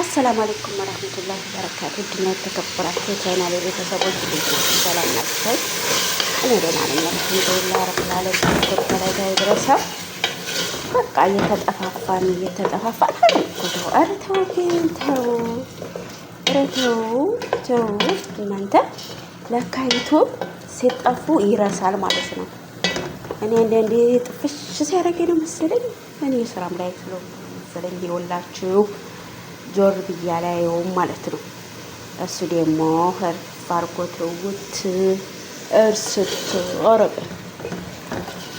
አሰላሙ አለይኩም ወራህመቱላሂ ወበረካቱ። ድና የተከበራችሁ ቻናል ቤተሰቦች ሰላም ናችሁ? እኔ ደህና ነኝ አልሐምዱሊላህ ረብል ዓለሚን። ተከታታይ ድረሰው በቃ እየተጠፋፋን ኧረ ተው ግን ተው እናንተ። ለካ ዩቱብ ሲጠፉ ይረሳል ማለት ነው። እኔ አንዳንዴ ጥፍሽ ሲያደርገኝ ነው መሰለኝ እኔ ስራም ላይ መሰለኝ ይኸውላችሁ ጆር ብያ ላይውም ማለት ነው። እሱ ደግሞ አርጎት ውት እርስት አረቀ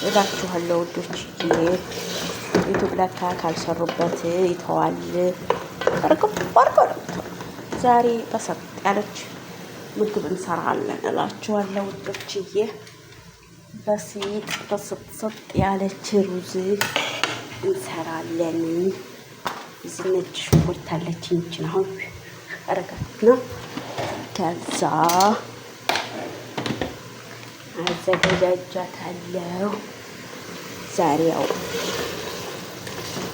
እላችኋለሁ ውዶች። ዩቱብ ለካ ካልሰሩበት ይተዋል። አርገው ዛሬ በሰጥ ያለች ምግብ እንሰራለን እላችኋለሁ ውዶችዬ። በሰጥ ያለች ሩዝ እንሰራለን። እዚህ ነጭ ሽንኩርት አለችኝ እንጂ አሁን አረጋግና ከዛ አዘጋጃጃታለሁ። ዛሬ ያው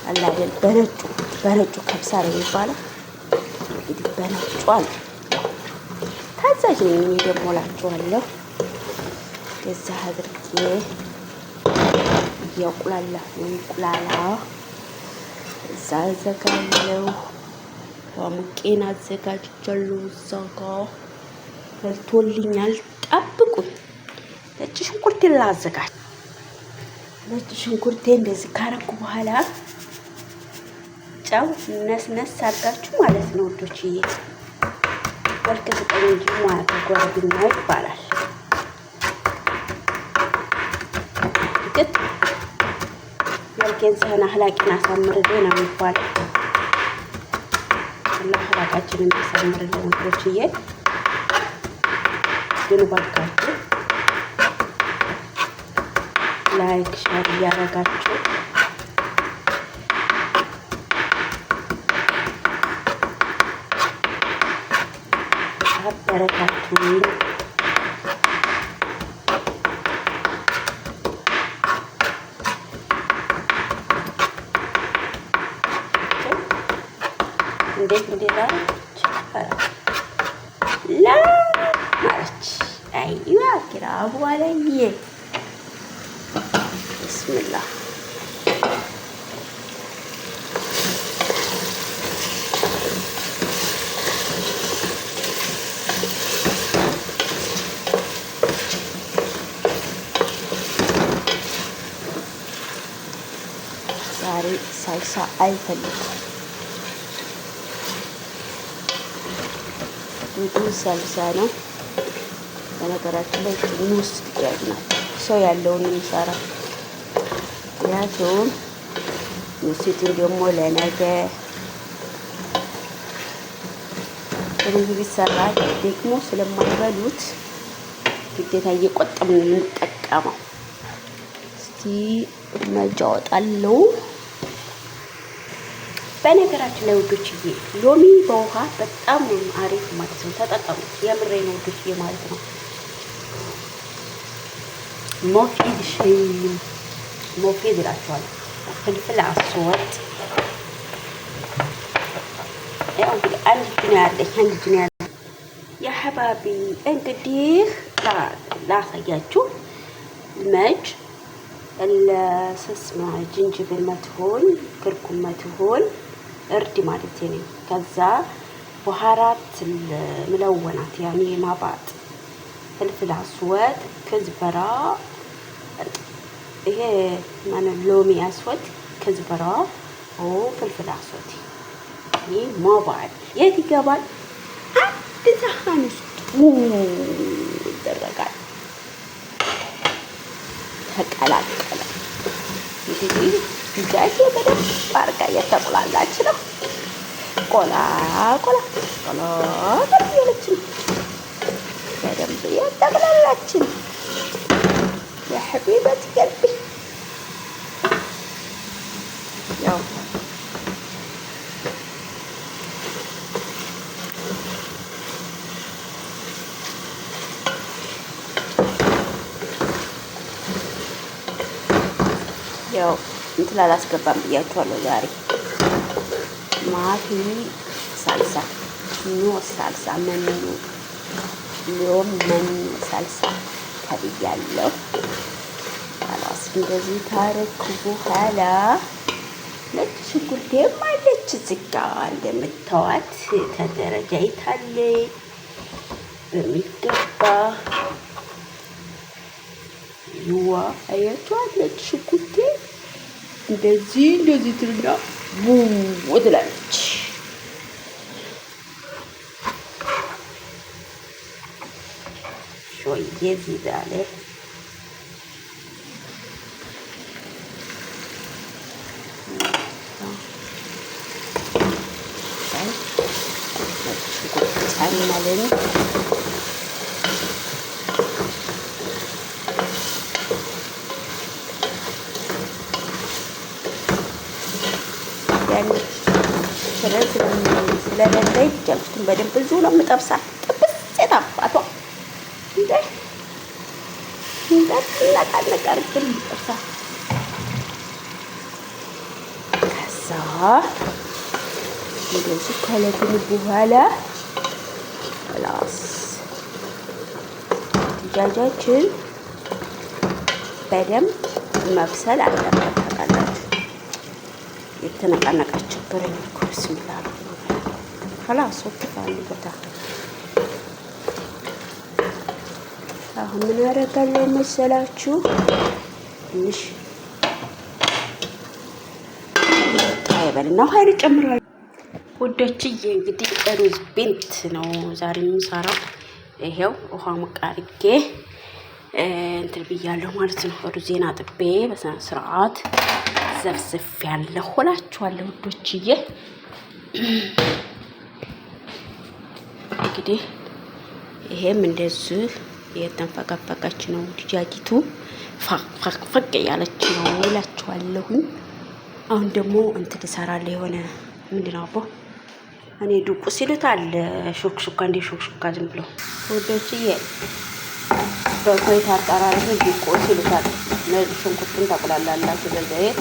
አለ አይደል በነጩ ከብሳ ነው የሚባለው። እንግዲህ በነጩ አለ ታዛዥ ነኝ እኔ ደግሞ እላችኋለሁ። ከዛ አድርጌ እንቁላላ እዛ አዘጋለሁ። ሙቄን አዘጋጅቻለሁ። እዛ ጋር ፈልቶልኛል። ጠብቁኝ። ነጭ ሽንኩርቴን ላዘጋጅ። ነጭ ሽንኩርቴ እንደዚህ ካረኩ በኋላ ጨው ነስነስ አድርጋችሁ ማለት ነው ውዶችዬ። መልክ ስጠኝ እንጂ ማለት ጎረብኛ ይባላል። ግን መልኬን ስህን አህላቂን አሳምርልኝ ነው የሚባለው። አላህ አህላቃችንን ያሳምርልን ውዶችዬ። ግን ባካችሁ ላይክ ሼር እያደረጋችሁ አበረታቱኝ። እንዴት ማለች አይዋ ግራቡ አለየ ብስምላህ ዛሬ ሳልሳ አይፈልግም። ብዙ ሳልሳ ነው። በነገራችን ላይ ትንሽ ጥያቄ ነው ሰው ያለውን የሚሰራ ምክንያቱም ምስቱን ደግሞ ለነገ ብዙ ቢሰራ ደግሞ ስለማይበሉት ግዴታ እየቆጠብን የምንጠቀመው። እስቲ መጃወጣለው። በነገራችን ላይ ውዶችዬ ሎሚ በውሃ በጣም አሪፍ ማለት ነው። ተጠቀሙት። የምሬ ነው ውዶችዬ ማለት ነው። ሞፊድ እላችኋለሁ። ፍልፍል አስወጥ ያው እንግዲህ አንድ እጅ ነው ያለኝ የሐባቢ እንግዲህ ላሳያችሁ መጅ ለስስማ ጅንጅብል መትሆን ክርኩም መትሆን እርድ ማለት ነው። ከዛ በኋራት ምለወናት ያኔ ማባጥ ፍልፍል አስወጥ ከዝበራ ይሄ ማለት ሎሚ አስወጥ ከዝበራ ፍልፍል አስወጥ ይሄ ማባጥ የት ይገባል? አንድ ሳህን ውስጥ ይደረጋል። ተቀላቀለ እንግዲህ ጃኬ በደንብ አርጋ እየተቆላላች ነው። ቆላ ያለች ነው። በደንብ እየተቆላላች ነው። የሐቢበት ቀልቢ ያው እንትን አላስገባም ብያችኋለሁ ዛሬ ማፊ ሳልሳ መኑ ሎም መኑ ሳልሳ ተብያለሁ። خلاص እንደዚህ ታረኩ በኋላ ነጭ ሽንኩርቴም አለች እዚህ ጋ እንደምታዋት ተደረጃይታለች በሚገባ ይዋ አያችኋት። ነጭ ሽንኩርቴ እንደዚህ ትልና ቡው ትላለች። ሾዬ ዚዳለ ጨመርን። ስለሌለኝ ጀብቱን በደንብ ብዙ ነው የምጠብሳት። ጥብስ የታባቷ እንዳትነቃነቃርብን ጠብሳት። ከዛ እንደዚህ ከለትን በኋላ ላስ ድጃጃችን በደንብ መብሰል አለበት። ታውቃላችሁ የተነቃነቃች ችግረኝ እኮ ብስሚላ خلاص ወጥቷል ቦታ። አሁን ምን አደርጋለሁ መሰላችሁ? ትንሽ ታይበልና ኃይል ጨምራለሁ ውዶችዬ። እንግዲህ ሩዝ ቤንት ነው ዛሬ የምሰራው። ይሄው ውሃ ሙቃርጌ እንትን ብያለሁ ማለት ነው። ሩዜን አጥቤ በስነ ስርዓት ዘፍዝፍ ያለሁ እላችኋለሁ ውዶችዬ። እንግዲህ ይሄም እንደዚህ የተንፈቀፈቀች ነው ድጃጂቱ ፈቅ ያለች ነው እላችኋለሁኝ። አሁን ደግሞ እንትን እሰራለሁ የሆነ ምንድነው አቦ እኔ ዱቁ ሲሉታል ሹክሹካ እንደ ሹክሹካ ዝም ብሎ ወዶችዬ በኮይታ አጠራር ዱቁ ሲሉታል። ነጭ ሽንኩርቱን ታቁላላላችሁ በዘይት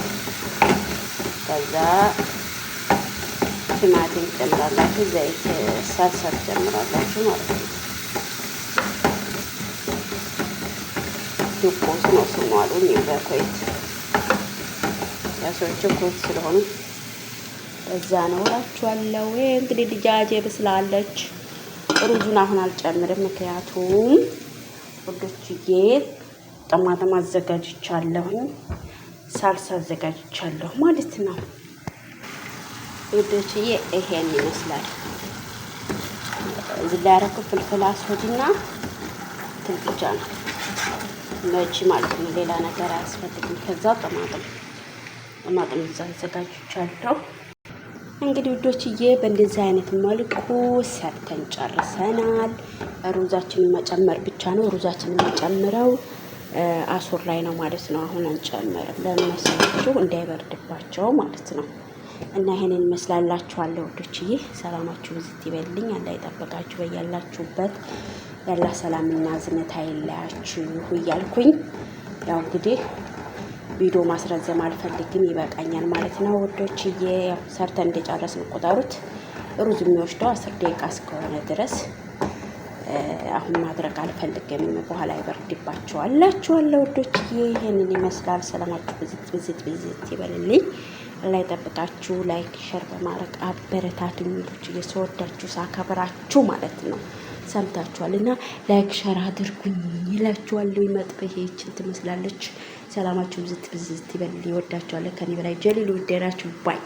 ከዛ ቲማቲም ጨምራላችሁ፣ ዘይት ሳልሳ ጨምራላችሁ ማለት ነው። ዱቆስ ነው ስሙ አሉኝ በኮይት ያሶች ኮይት ስለሆኑ እዛ ነው እላችኋለሁ። እንግዲህ ድጃጄ በስላለች ሩዙን አሁን አልጨምርም፣ ምክንያቱም ወዶችዬ ጠማጠም አዘጋጅቻለሁ፣ ሳልሳ አዘጋጅቻለሁ ማለት ነው። ወዶችዬ ይሄን ይመስላል። እዚህ ላይ ያደረኩት ፍልፍል አስወድና ትንብቻ ነው ነጭ ማለት ነው። ሌላ ነገር አያስፈልግም። ከዛ ጠማጠም አዘጋጅቻለሁ። እንግዲህ ውዶችዬ በእንደዚህ አይነት መልኩ ሰርተን ጨርሰናል። ሩዛችንን መጨመር ብቻ ነው። ሩዛችንን መጨምረው አሱር ላይ ነው ማለት ነው። አሁን አንጨምርም። ለምን መሰላችሁ? እንዳይበርድባቸው ማለት ነው። እና ይሄንን ይመስላላችኋለሁ ውዶችዬ። ሰላማችሁ ብዝት ይበልኝ፣ አላህ ይጠብቃችሁ በያላችሁበት። ያላ ሰላምና ዝነት አይለያችሁ እያልኩኝ ያው እንግዲህ ቪዲዮ ማስረዘም አልፈልግም፣ ይበቃኛል ማለት ነው ውዶችዬ። ያው ሰርተን እንደጨረስን ቆጠሩት። ሩዝ የሚወስደው 10 ደቂቃ እስከሆነ ድረስ አሁን ማድረግ አልፈልግም፣ በኋላ ይበርድባችኋል እላችኋለሁ ውዶችዬ። ይሄንን ይመስላል። ሰላማችሁ ብዝት ይበልልኝ፣ አላህ ይጠብቃችሁ። ላይክ ሼር በማድረግ አበረታቱኝ ውዶችዬ። ስወዳችሁ ሳከብራችሁ ማለት ነው። ሰምታችኋልና ላይክ ሼር አድርጉኝ ይላችኋለሁ። መጥበዬ ይችን ትመስላለች። ሰላማችሁ ብዝት ይበል። ይወዳችኋለሁ። ከኔ በላይ ጀሊሉ ይደራችሁ ባይ